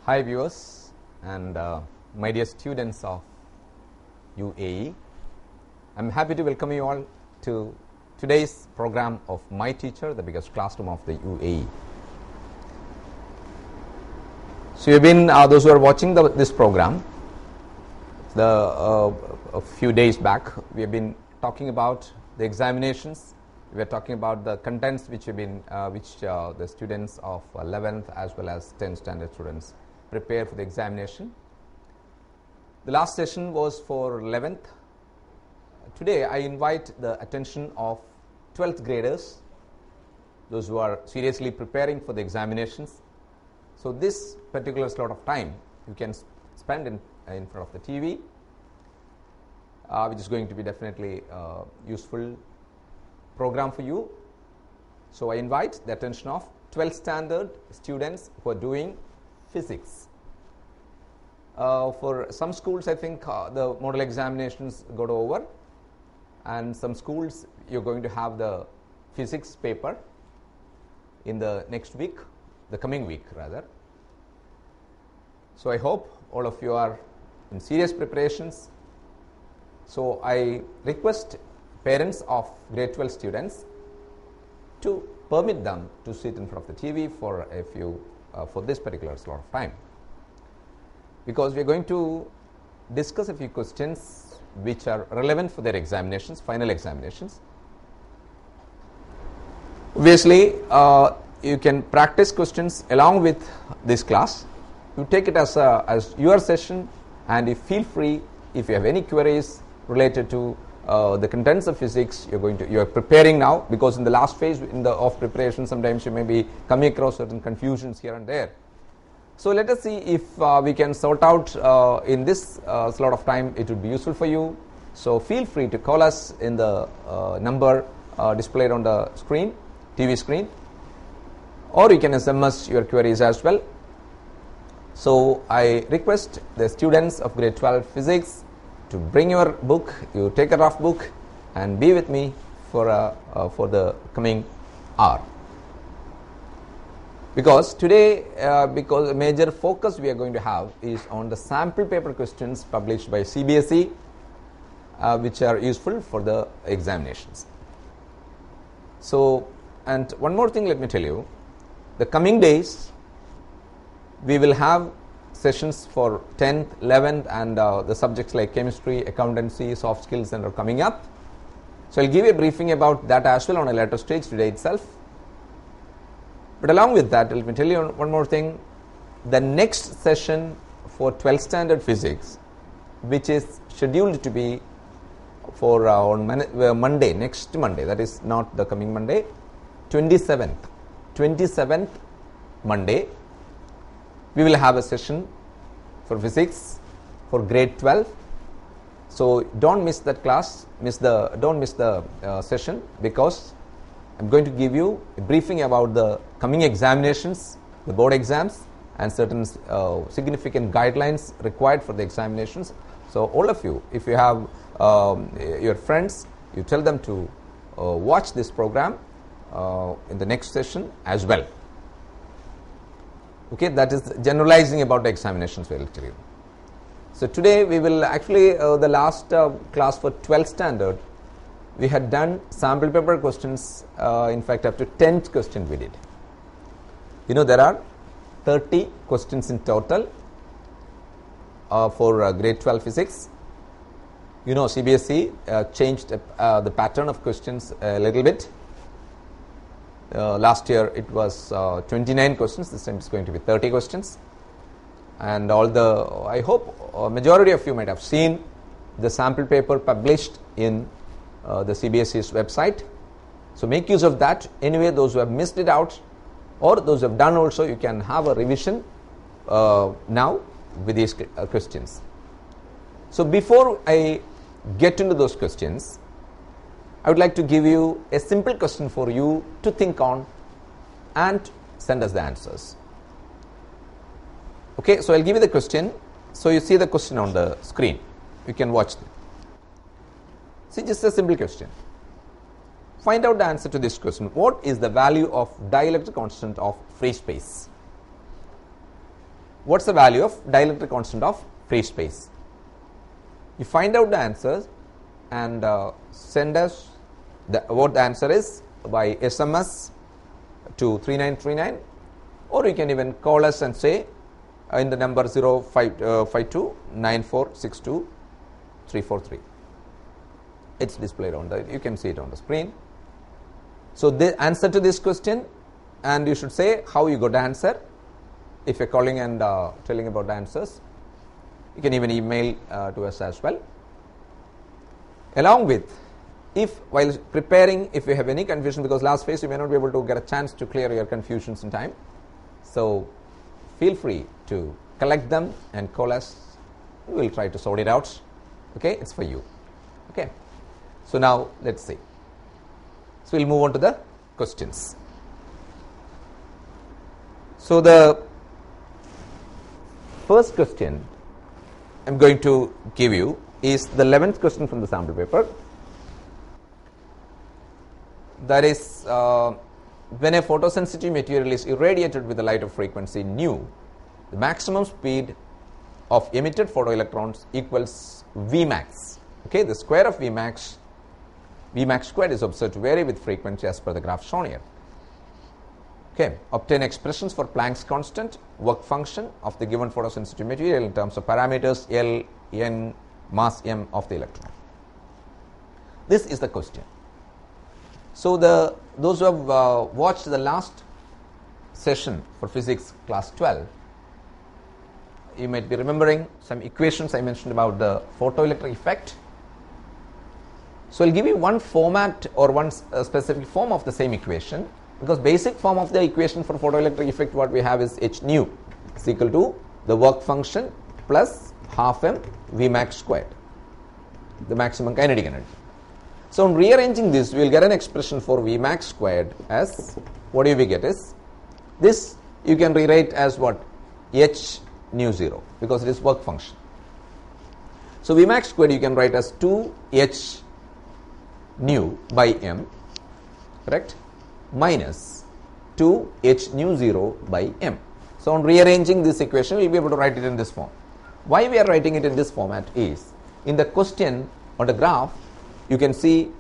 Hi viewers and my dear students of UAE. I am happy to welcome you all to today's program of My Teacher, the biggest classroom of the UAE. So you have been, those who are watching this program, a few days back we have been talking about the examinations. We are talking about the contents which have been the students of 11th as well as 10th standard students prepare for the examination. The last session was for 11th. Today I invite the attention of 12th graders, those who are seriously preparing for the examinations. So this particular slot of time you can spend in front of the TV, which is going to be definitely useful program for you. So I invite the attention of 12th standard students who are doing physics. For some schools I think the model examinations got over, and some schools you are going to have the physics paper in the next week, the coming week rather. So I hope all of you are in serious preparations. So I request parents of grade 12 students to permit them to sit in front of the TV for a few for this particular slot of time, because we are going to discuss a few questions which are relevant for their examinations, final examinations. Obviously you can practice questions along with this class. You take it as your session, and you feel free if you have any queries related to the contents of physics. You are preparing now, because in the last phase of preparation sometimes you may be coming across certain confusions here and there. So let us see if we can sort out in this slot of time. It would be useful for you. So feel free to call us in the number displayed on the screen, TV screen, or you can SMS your queries as well. So I request the students of grade 12 physics to bring your book. You take a rough book and be with me for the coming hour, because today because the major focus we are going to have is on the sample paper questions published by CBSE, which are useful for the examinations. So, and one more thing, let me tell you, the coming days we will have sessions for 10th, 11th and the subjects like chemistry, accountancy, soft skills and are coming up. So I'll give you a briefing about that as well on a later stage today itself. But along with that, let me tell you one more thing. The next session for 12th standard physics, which is scheduled to be for on Monday, next Monday, that is not the coming Monday, 27th Monday, we will have a session for physics for grade 12. So don't miss that class, don't miss the session, because I'm going to give you a briefing about the coming examinations, the board exams, and certain significant guidelines required for the examinations. So all of you, if you have your friends, you tell them to watch this program in the next session as well. Okay, that is generalizing about the examinations we will tell you. So today we will actually the last class for 12th standard we had done sample paper questions. In fact, up to 10th question we did. You know, there are 30 questions in total for grade 12 physics. You know, CBSE changed the pattern of questions a little bit. Last year it was 29 questions. This time it's going to be 30 questions. And I hope majority of you might have seen the sample paper published in the CBSE's website. So make use of that. Anyway, those who have missed it out or those who have done also, you can have a revision now with these questions. So before I get into those questions, I would like to give you a simple question for you to think on and send us the answers. Okay, so I'll give you the question. So you see the question on the screen. You can watch it. See, just a simple question. Find out the answer to this question. What is the value of dielectric constant of free space? what's the value of dielectric constant of free space. You find out the answers and send us what the answer is by SMS to 3939, or you can even call us and say in the number 05529462 It's displayed on the, you can see it on the screen. So the answer to this question, and you should say how you got the answer. If you're calling and telling about the answers, you can even email to us as well. Along with, if while preparing, if you have any confusion, because last phase you may not be able to get a chance to clear your confusions in time, so feel free to collect them and call us. We will try to sort it out. Okay, it's for you. Okay, so now let's see. So we'll move on to the questions. So the first question I'm going to give you is the 11th question from the sample paper. That is, when a photosensitive material is irradiated with a light of frequency nu, the maximum speed of emitted photoelectrons equals Vmax. Okay, the square of Vmax squared is observed to vary with frequency as per the graph shown here. Okay, obtain expressions for Planck's constant, work function of the given photosensitive material in terms of parameters L, N, mass m of the electron. This is the question. So those who have watched the last session for physics class 12, you might be remembering some equations I mentioned about the photoelectric effect. So I'll give you one format or one specific form of the same equation, because basic form of the equation for photoelectric effect what we have is h nu is equal to the work function plus half m Vmax squared, the maximum kinetic energy. So on rearranging this, we will get an expression for Vmax squared as, what do we get is, this you can rewrite as what, h nu 0, because it is work function. So Vmax squared you can write as 2h nu by m, correct, minus 2h nu 0 by m. So on rearranging this equation, we will be able to write it in this form. Why we are writing it in this format is, in the question on the graph, you can see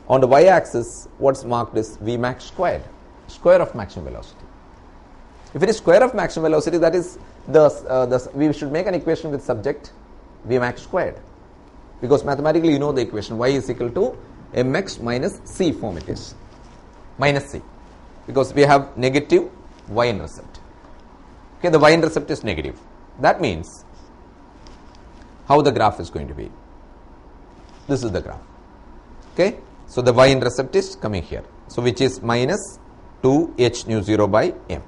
on the y-axis what's marked is Vmax squared, square of maximum velocity. If it is square of maximum velocity, that is we should make an equation with subject Vmax squared, because mathematically you know the equation y is equal to mx minus c form it is, minus c, because we have negative y-intercept. Okay, the y-intercept is negative. That means how the graph is going to be. This is the graph. Okay, so the y-intercept is coming here, so which is minus 2h nu 0 by m.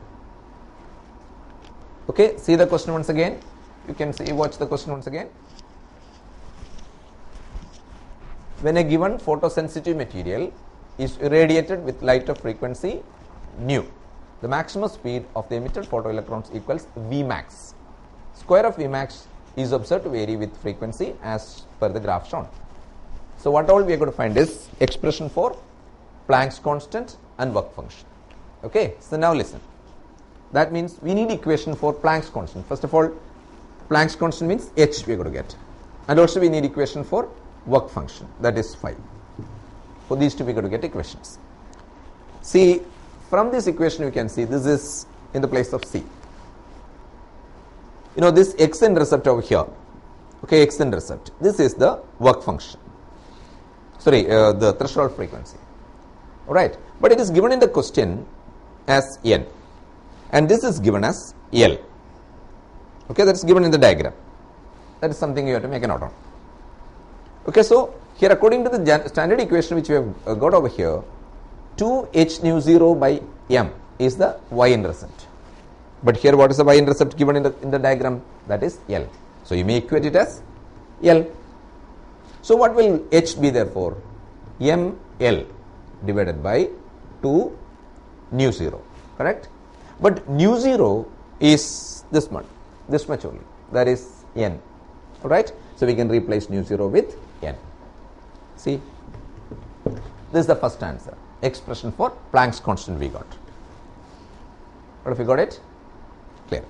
Okay, see the question once again. You can see, watch the question once again. When a given photosensitive material is irradiated with light of frequency nu, the maximum speed of the emitted photoelectrons equals Vmax. Square of Vmax is observed to vary with frequency as per the graph shown. So what all we are going to find is expression for Planck's constant and work function. Okay, so now listen. That means we need equation for Planck's constant. First of all, Planck's constant means h we are going to get, and also we need equation for work function, that is phi. For these two we are going to get equations. See, from this equation you can see this is in the place of c. You know this x-intercept over here. Okay, x-intercept. This is the work function. Sorry, the threshold frequency. All right, but it is given in the question as n, and this is given as L. Okay, that is given in the diagram. That is something you have to make a note of. Okay, so here according to the standard equation which we have got over here, 2h nu 0 by m is the y-intercept. But here what is the y-intercept given in the diagram? That is L. So you may equate it as L. So what will h be therefore? ml divided by 2 nu 0, correct? But nu 0 is this much only, that is n, alright? So we can replace nu 0 with n. See, this is the first answer, expression for Planck's constant we got. What if we got it? Clear.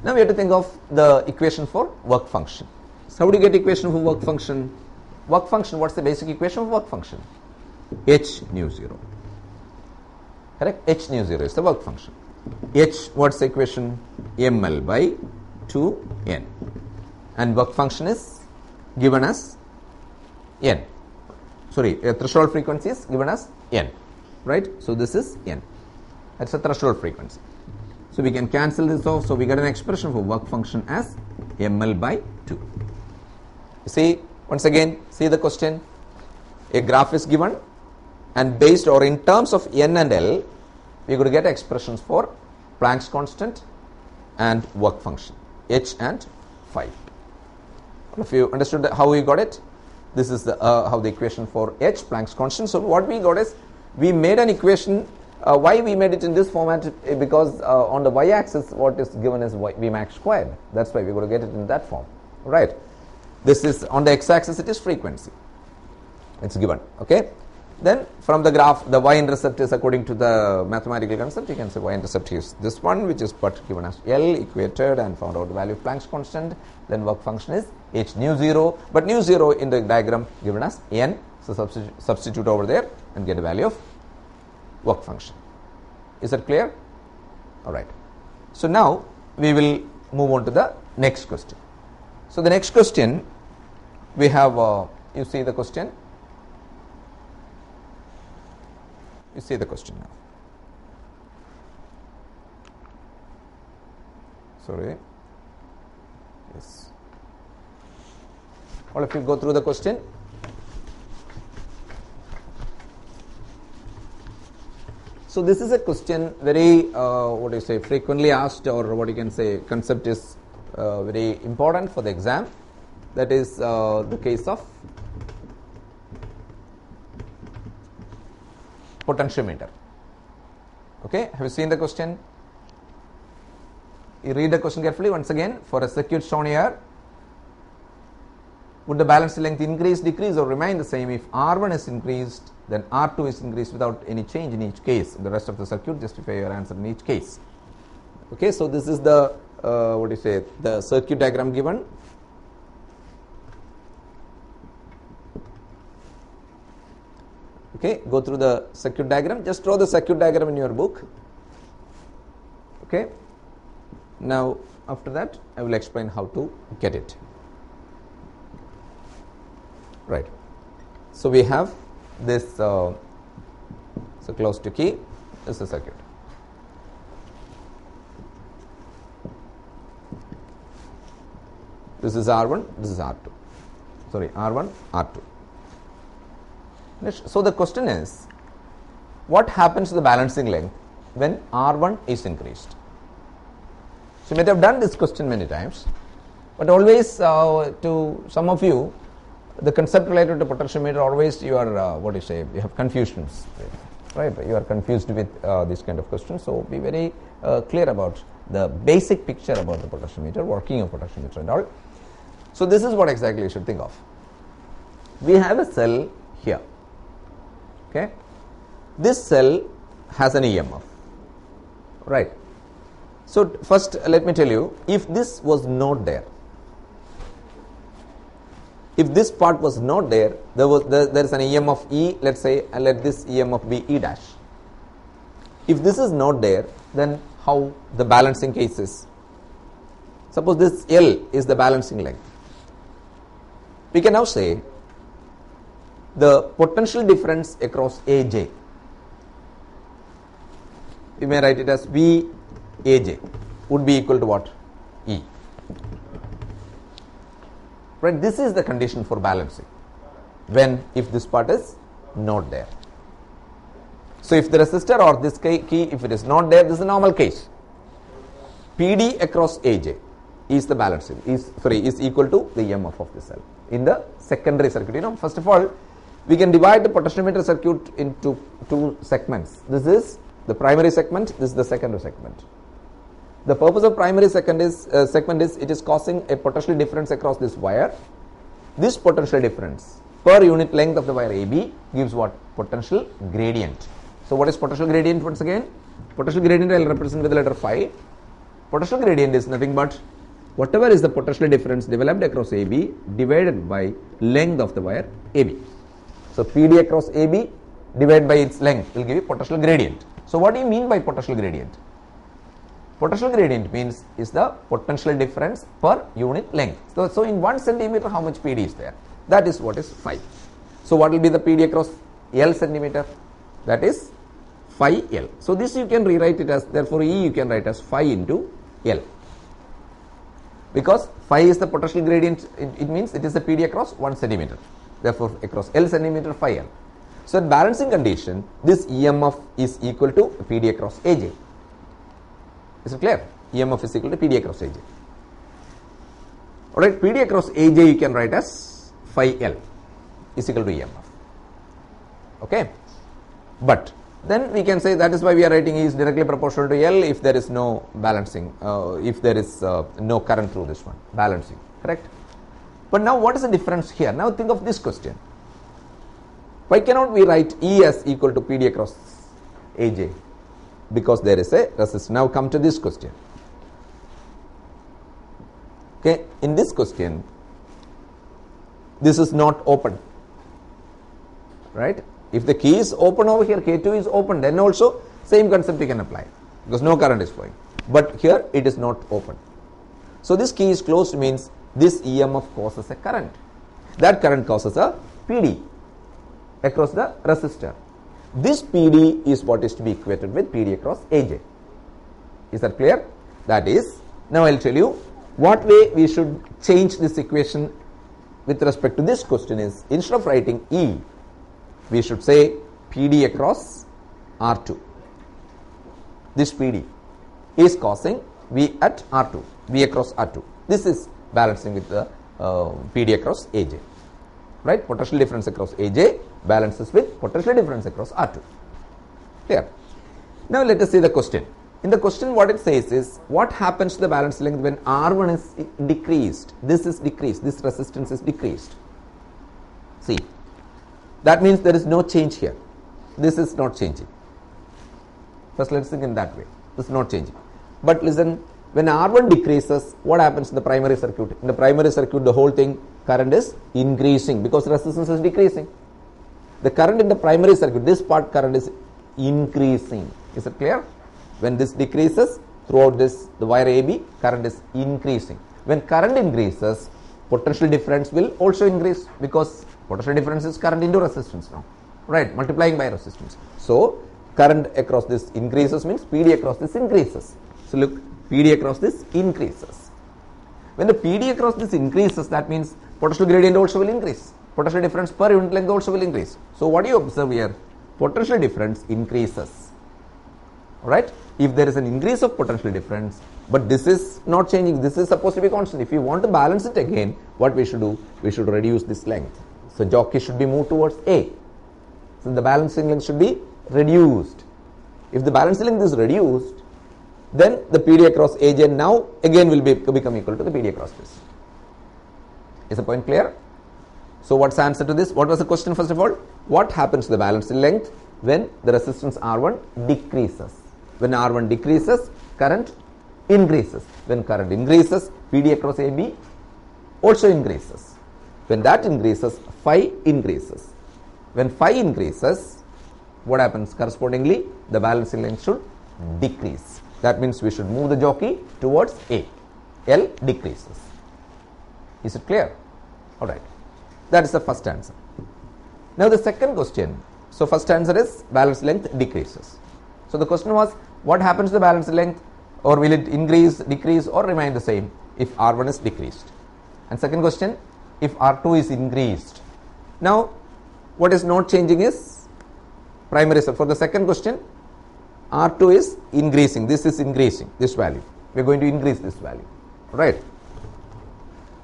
Now we have to think of the equation for work function. So how do you get equation for work function? Work function, what's the basic equation of work function? H nu 0. Correct? H nu 0 is the work function. H, what's the equation? ml by 2n. And work function is given as n. Sorry, a threshold frequency is given as n. Right? So this is n. That's a threshold frequency. So we can cancel this off. So we get an expression for work function as ml by 2. You see, once again, see the question. A graph is given, and based or in terms of n and l, we are going to get expressions for Planck's constant and work function, h and phi. If you understood how we got it, this is the how the equation for h, Planck's constant. So what we got is, we made an equation. Why we made it in this format? Because on the y-axis, what is given is Vmax squared. That's why we're going to get it in that form, right? This is on the x-axis. It is frequency. It's given. Okay. Then from the graph, the y-intercept is according to the mathematical concept. You can say y-intercept is this one, which is but given as L, equated and found out the value of Planck's constant. Then work function is h nu 0, but nu 0 in the diagram given as n. So substitute over there and get a value of work function. Is that clear? All right. So now we will move on to the next question. So the next question we have, you see the question. You see the question now. Sorry. Yes. All of you go through the question. So this is a question very, what do you say, frequently asked, or what you can say, concept is very important for the exam. That is the case of potentiometer. Okay, have you seen the question? You read the question carefully once again. For a circuit shown here, would the balanced length increase, decrease, or remain the same if R1 is increased, then R2 is increased without any change in each case? The rest of the circuit, justify your answer in each case. Okay, so this is the what do you say, the circuit diagram given. Okay, go through the circuit diagram. Just draw the circuit diagram in your book. Okay, now after that I will explain how to get it. Right. So we have this, so close to key is the circuit. This is R1, this is R2. Sorry, R1, R2. So the question is, what happens to the balancing length when R1 is increased? So you might have done this question many times, but always to some of you, the concept related to potentiometer, always you are, what do you say, you have confusions, right? You are confused with this kind of questions. So be very clear about the basic picture about the potentiometer, working of potentiometer and all. So this is what exactly you should think of. We have a cell here. Okay, this cell has an EMF, right? So first let me tell you, if this was not there, if this part was not there, there is an EMF E, let's say, and let this EMF be E dash. If this is not there, then how the balancing case is? Suppose this L is the balancing length. We can now say the potential difference across AJ, you may write it as VAJ, would be equal to what? E. Right, this is the condition for balancing, when if this part is not there. So if the resistor or this key, if it is not there, this is a normal case. PD across AJ is the balancing, is equal to the EMF of the cell in the secondary circuit. You know, first of all, we can divide the potentiometer circuit into two segments. This is the primary segment, this is the secondary segment. The purpose of primary segment is it is causing a potential difference across this wire. This potential difference per unit length of the wire AB gives what? Potential gradient. So what is potential gradient once again? Potential gradient I will represent with the letter phi. Potential gradient is nothing but whatever is the potential difference developed across AB divided by length of the wire AB. So PD across AB divided by its length will give you potential gradient. So what do you mean by potential gradient? Potential gradient means is the potential difference per unit length. So in 1 centimeter how much PD is there? That is what is phi. So what will be the PD across L centimeter? That is phi L. So this you can rewrite it as, therefore E you can write as phi into L. Because phi is the potential gradient, it means it is the PD across 1 centimeter. Therefore across L centimeter phi L. So in balancing condition, this EMF is equal to PD across AJ. Is it clear? EMF is equal to PD across AJ. Alright, PD across AJ you can write as phi L is equal to EMF. Okay. But then we can say that is why we are writing E is directly proportional to L if there is no balancing, if there is no current through this one, balancing, correct? But now what is the difference here? Now think of this question. Why cannot we write E as equal to PD across AJ? Because there is a resistance. Now come to this question. Okay, in this question, this is not open, right? If the key is open over here, K2 is open, then also same concept you can apply because no current is flowing. But here it is not open. So this key is closed means this EMF causes a current. That current causes a PD across the resistor. This PD is what is to be equated with PD across AJ. Is that clear? That is, now I will tell you what way we should change this equation with respect to this question is, instead of writing E, we should say PD across R2. This PD is causing V at R2, V across R2. This is balancing with the PD across AJ. Right? Potential difference across AJ balances with potential difference across R2. Clear? Now let us see the question. In the question what it says is, what happens to the balance length when R1 is decreased? This is decreased, this resistance is decreased. See, that means there is no change here. This is not changing. First let us think in that way. This is not changing. But listen, when R1 decreases, what happens in the primary circuit? In the primary circuit, the whole thing, current is increasing because resistance is decreasing. The current in the primary circuit, this part current is increasing. Is it clear? When this decreases, throughout this, the wire AB, current is increasing. When current increases, potential difference will also increase because potential difference is current into resistance now. Right, multiplying by resistance. So, current across this increases means PD across this increases. So, look, PD across this increases. When the PD across this increases, that means potential gradient also will increase. Potential difference per unit length also will increase. So, what do you observe here? Potential difference increases. Alright, if there is an increase of potential difference, but this is not changing, this is supposed to be constant. If you want to balance it again, what we should do? We should reduce this length. So, jockey should be moved towards A. So, the balancing length should be reduced. If the balancing length is reduced, then the PD across AJ now again will become equal to the PD across this. Is the point clear? So, what's the answer to this? What was the question first of all? What happens to the balancing length when the resistance R1 decreases? When R1 decreases, current increases. When current increases, PD across AB also increases. When that increases, phi increases. When phi increases, what happens? Correspondingly, the balancing length should decrease. That means we should move the jockey towards A. L decreases. Is it clear? Alright. That is the first answer. Now the second question. So first answer is balance length decreases. So the question was, what happens to the balance length, or will it increase, decrease, or remain the same if R1 is decreased? And second question, if R2 is increased. Now what is not changing is primary. So for the second question, R2 is increasing. This is increasing, this value. We are going to increase this value. Right.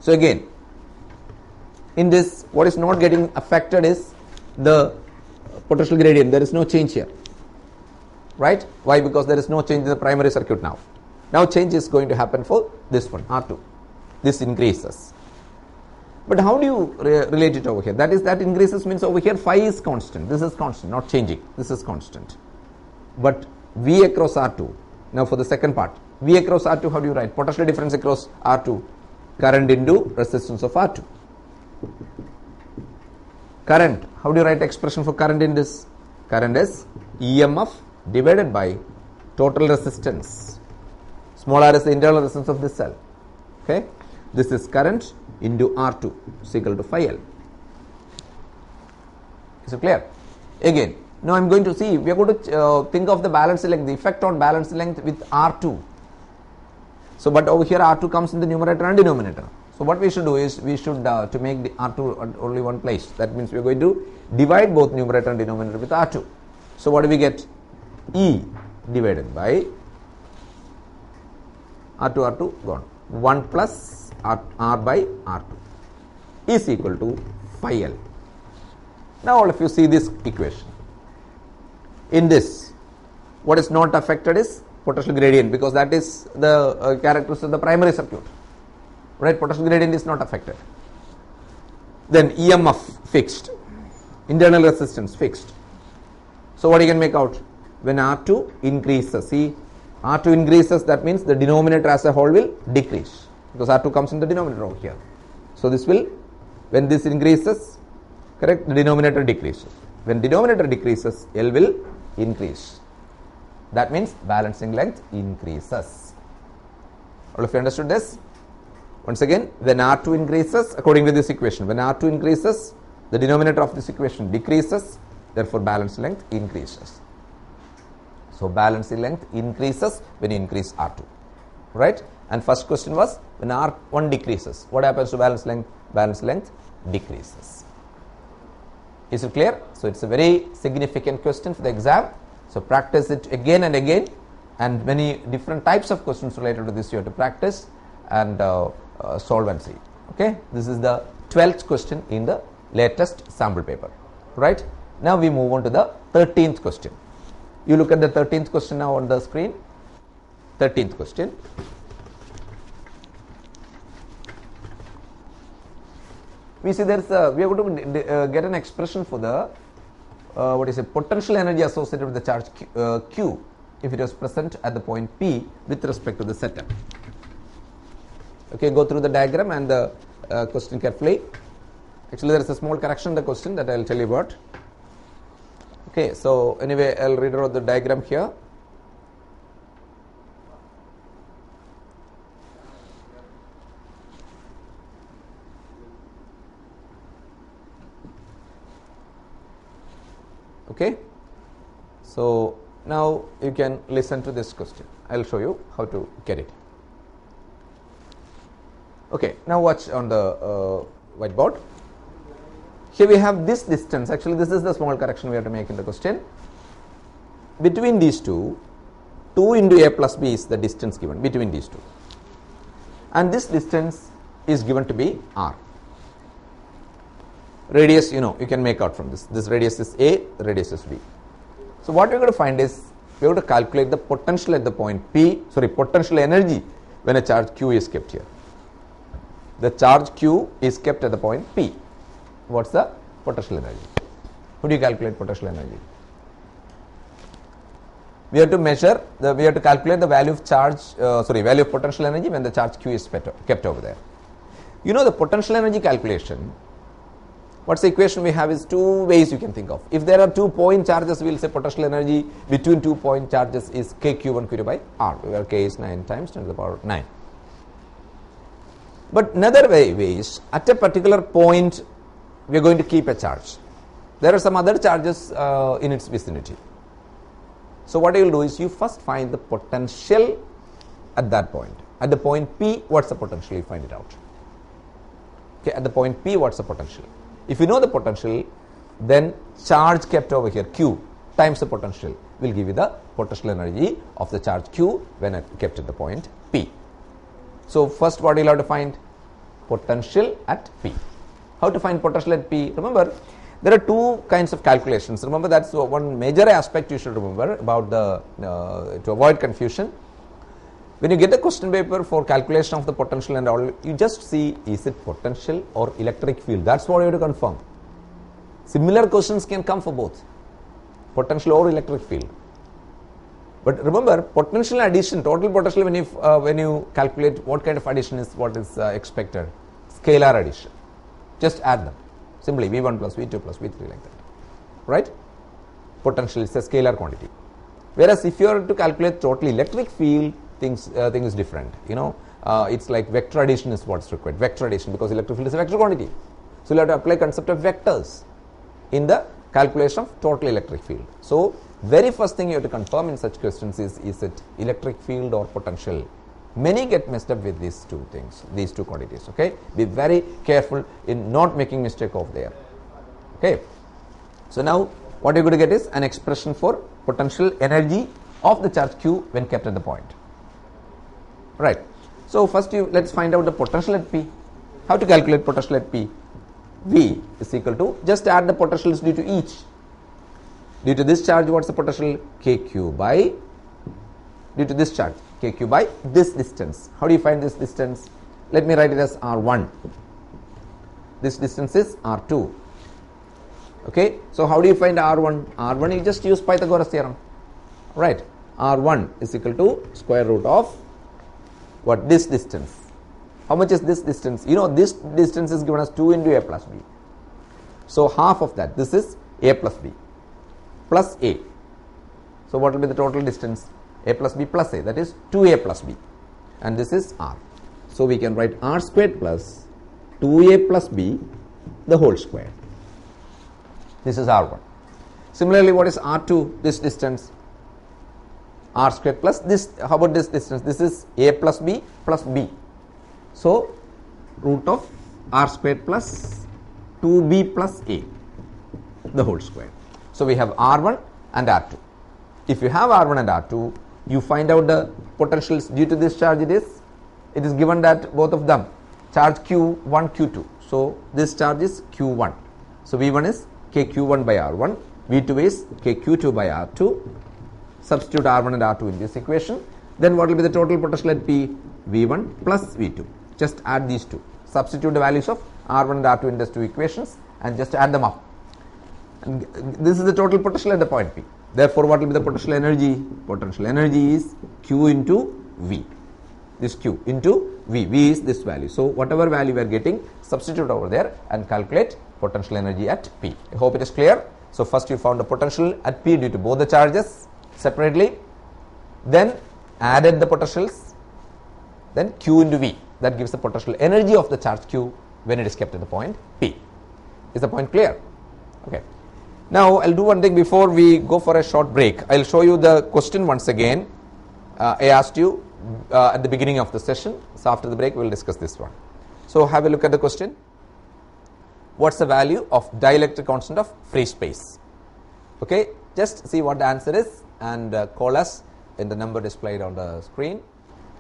So again, in this, what is not getting affected is the potential gradient. There is no change here. Right? Why? Because there is no change in the primary circuit now. Now change is going to happen for this one, R2. This increases. But how do you relate it over here? That is, that increases means over here phi is constant. This is constant, not changing. This is constant. But V across R2. Now for the second part, V across R2, how do you write? Potential difference across R2. Current into resistance of R2. Current, how do you write expression for current in this? Current is EMF divided by total resistance. Small r is the internal resistance of this cell. Okay, this is current into R2 is equal to phi L. Is it clear? Again, now I am going to see, we are going to think of the balanced length, the effect on balanced length with R2. So, but over here R2 comes in the numerator and denominator. So, what we should do is, we should to make the R2 at only one place. That means we are going to divide both numerator and denominator with R2. So, what do we get? E divided by R2 gone. 1 plus R by R2 is equal to phi L. Now, all of you see this equation. In this, what is not affected is potential gradient, because that is the characteristic of the primary circuit. Right, potential gradient is not affected. Then EMF fixed, internal resistance fixed. So, what you can make out? When R2 increases, see, R2 increases, that means the denominator as a whole will decrease, because R2 comes in the denominator over here. So, this will, when this increases, correct, the denominator decreases. When denominator decreases, L will increase. That means balancing length increases. All of you understood this? Once again, when R2 increases, according to this equation, when R2 increases, the denominator of this equation decreases, therefore balanced length increases. So, balancing length increases when you increase R2, right? And first question was, when R1 decreases, what happens to balanced length? Balanced length decreases. Is it clear? So, it is a very significant question for the exam. So, practice it again and again, and many different types of questions related to this you have to practice and solve and see. Okay, this is the 12th question in the latest sample paper, right? Now, we move on to the 13th question. You look at the 13th question now on the screen. 13th question. We see there is we are going to get an expression for the what is it, potential energy associated with the charge Q if it was present at the point P with respect to the setup. Okay, go through the diagram and the question carefully. Actually, there is a small correction in the question that I will tell you about. Okay, so anyway, I will read out the diagram here. Okay, so now you can listen to this question. I will show you how to get it. Okay, now watch on the whiteboard. Here we have this distance. Actually, this is the small correction we have to make in the question. Between these two, 2 into A plus B is the distance given between these two. And this distance is given to be R. Radius, you can make out from this. This radius is A, the radius is B. So, what we are going to find is, we have to calculate the potential at the point P, potential energy when a charge Q is kept here. The charge Q is kept at the point P. What is the potential energy? How do you calculate potential energy? We have to measure, we have to calculate the value of charge, value of potential energy when the charge Q is kept over there. You know the potential energy calculation, what's the equation we have is 2 ways you can think of. If there are 2 point charges, we will say potential energy between 2 point charges is kq1 q2 by r, where k is 9 times 10 to the power 9. But another way is, at a particular point, we are going to keep a charge. There are some other charges in its vicinity. So, what you will do is, you first find the potential at that point. At the point P, what is the potential? You find it out. Okay, at the point P, what is the potential? If you know the potential, then charge kept over here, Q, times the potential will give you the potential energy of the charge Q when kept at the point P. So, first what you will have to find? Potential at P. How to find potential at P? Remember, there are 2 kinds of calculations. Remember, that is one major aspect you should remember about to avoid confusion. When you get the question paper for calculation of the potential and all, you just see, is it potential or electric field? That is what you have to confirm. Similar questions can come for both, potential or electric field. But remember, potential addition, total potential, when you calculate what kind of addition is what is expected, scalar addition. Just add them simply, V1 plus V2 plus V3 like that, right? Potential is a scalar quantity. Whereas if you are to calculate total electric field, thing is different. It's like vector addition is what's required. Vector addition, because electric field is a vector quantity. So you have to apply concept of vectors in the calculation of total electric field. So very first thing you have to confirm in such questions is it electric field or potential? Many get messed up with these two things, these two quantities. Okay, be very careful in not making mistake over there. Okay, so now what you're going to get is an expression for potential energy of the charge q when kept at the point. Right. So first let's find out the potential at P. How to calculate potential at P? V is equal to, just add the potentials due to each. Due to this charge, what's the potential? Kq by, due to this charge, Kq by this distance. How do you find this distance? Let me write it as R1. This distance is R2. Okay, so how do you find R1? R1, you just use Pythagoras theorem. Right, R1 is equal to square root of what? This distance. How much is this distance? This distance is given as 2 into a plus b. So half of that, this is a plus b plus a. So what will be the total distance? A plus b plus a, that is 2a plus b, and this is r. So we can write r squared plus 2a plus b the whole square. This is r1. Similarly, what is r2? This distance, r squared plus this. How about this distance? This is a plus b plus b. So root of r squared plus 2b plus a the whole square. So we have r1 and r2. If you have r1 and r2, you find out the potentials due to this charge. It is given that both of them charge q1 q2. So this charge is q1. So v1 is kq1 by r1, v2 is kq2 by r2. Substitute r1 and r2 in this equation. Then what will be the total potential at P? v1 plus v2. Just add these two. Substitute the values of r1 and r2 in these two equations and just add them up. And this is the total potential at the point P. Therefore, what will be the potential energy? Potential energy is q into v. This q into v. V is this value. So whatever value we are getting, substitute over there and calculate potential energy at P. I hope it is clear. So first you found the potential at P due to both the charges separately. Then added the potentials. Then q into v. That gives the potential energy of the charge q when it is kept at the point P. Is the point clear? Okay. Now I'll do one thing before we go for a short break. I'll show you the question once again. I asked you at the beginning of the session. So after the break we'll discuss this one. So have a look at the question. What's the value of dielectric constant of free space? Okay, just see what the answer is and call us in the number displayed on the screen.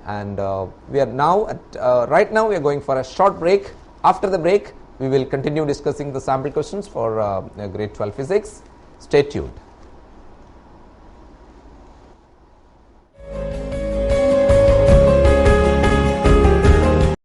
And we are now at right now we are going for a short break. After the break we will continue discussing the sample questions for grade 12 physics. Stay tuned.